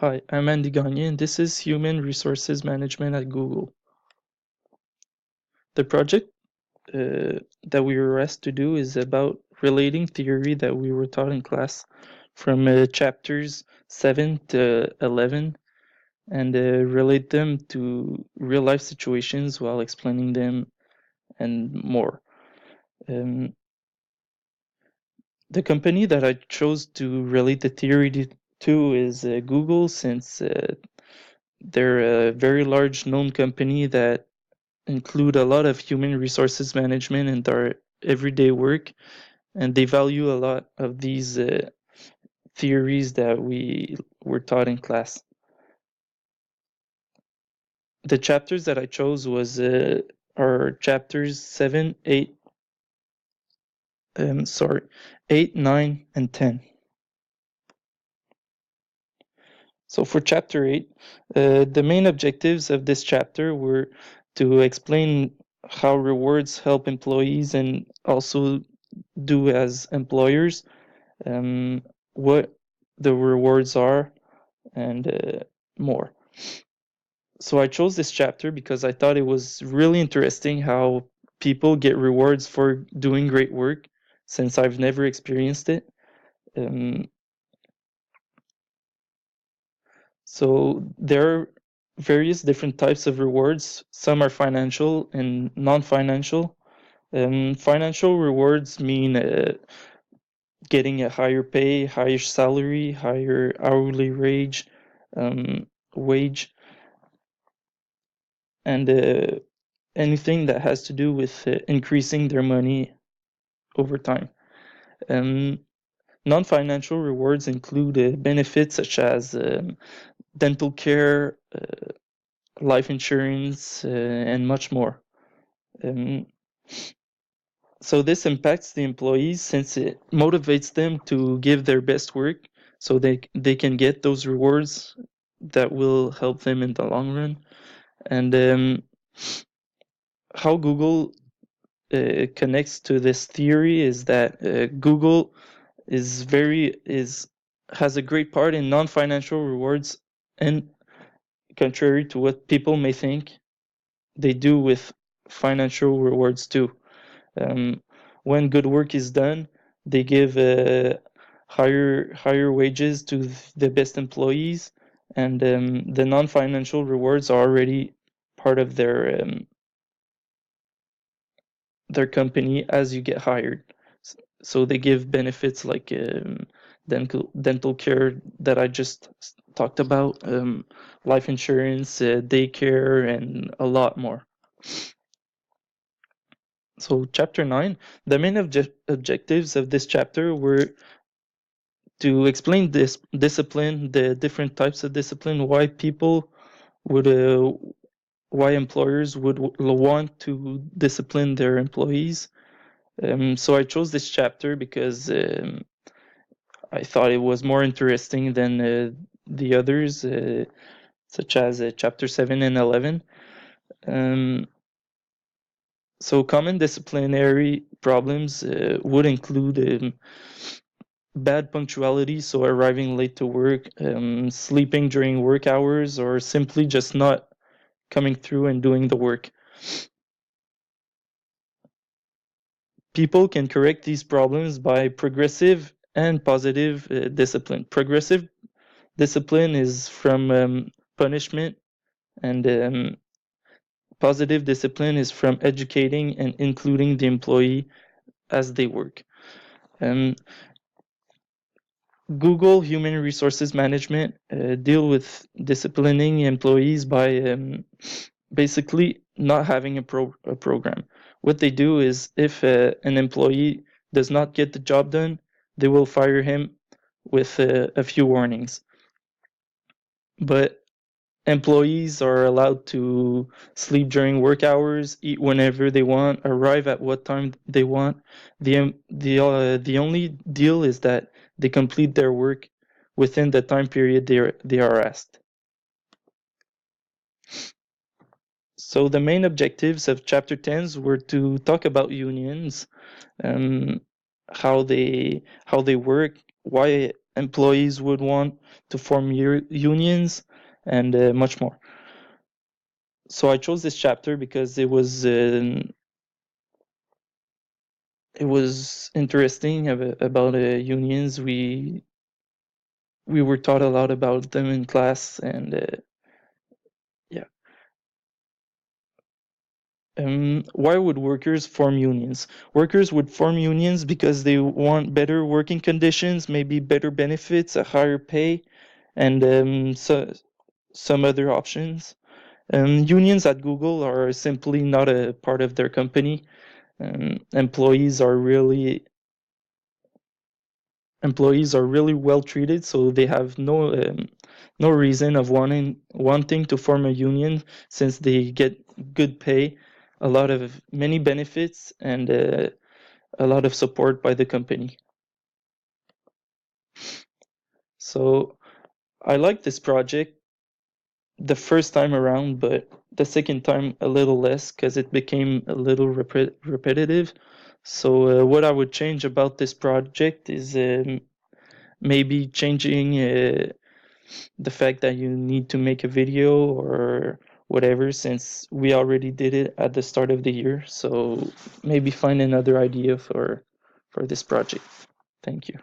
Hi, I'm Andy Gagne, and this is Human Resources Management at Google. The project that we were asked to do is about relating theory that we were taught in class from chapters 7 to 11 and relate them to real life situations while explaining them and more. The company that I chose to relate the theory to is Google, since they're a very large known company that include a lot of human resources management in their everyday work, and they value a lot of these theories that we were taught in class. The chapters that I chose are chapters 7, 8, 8, 9, and 10. So for chapter 8, the main objectives of this chapter were to explain how rewards help employees and also do as employers, what the rewards are, and more. So I chose this chapter because I thought it was really interesting how people get rewards for doing great work, since I've never experienced it. So there are various different types of rewards. Some are financial and non-financial. Financial rewards mean getting a higher pay, higher salary, higher hourly wage, and anything that has to do with increasing their money over time. Non-financial rewards include benefits such as dental care, life insurance, and much more. So this impacts the employees since it motivates them to give their best work, so they can get those rewards that will help them in the long run. And how Google connects to this theory is that Google has a great part in non-financial rewards, and contrary to what people may think, they do with financial rewards too. When good work is done, they give higher wages to the best employees, and the non-financial rewards are already part of their company as you get hired. So they give benefits like dental care that I just talked about, life insurance, daycare, and a lot more. So chapter 9, the main objectives of this chapter were to explain this discipline, the different types of discipline, why employers would want to discipline their employees. So I chose this chapter because I thought it was more interesting than the others, such as chapter 7 and 11. So common disciplinary problems would include bad punctuality, so arriving late to work, sleeping during work hours, or simply just not coming through and doing the work. People can correct these problems by progressive and positive discipline. Progressive discipline is from punishment, and positive discipline is from educating and including the employee as they work. Google Human Resources Management deal with disciplining employees by basically not having a program. What they do is, if an employee does not get the job done, they will fire him with a few warnings. But employees are allowed to sleep during work hours, eat whenever they want, arrive at what time they want. The only deal is that they complete their work within the time period they are asked. So the main objectives of chapter 10 were to talk about unions, how they work, why employees would want to form unions, and much more. So I chose this chapter because it was interesting about unions. We were taught a lot about them in class, and yeah. Why would workers form unions? Workers would form unions because they want better working conditions, maybe better benefits, a higher pay, and some other options. Unions at Google are simply not a part of their company. Employees are really well treated, so they have no reason of wanting to form a union, since they get good pay, many benefits, and a lot of support by the company. So I like this project the first time around, but the second time a little less, because it became a little repetitive. So what I would change about this project is maybe changing the fact that you need to make a video or whatever, since we already did it at the start of the year. So maybe find another idea for this project. Thank you.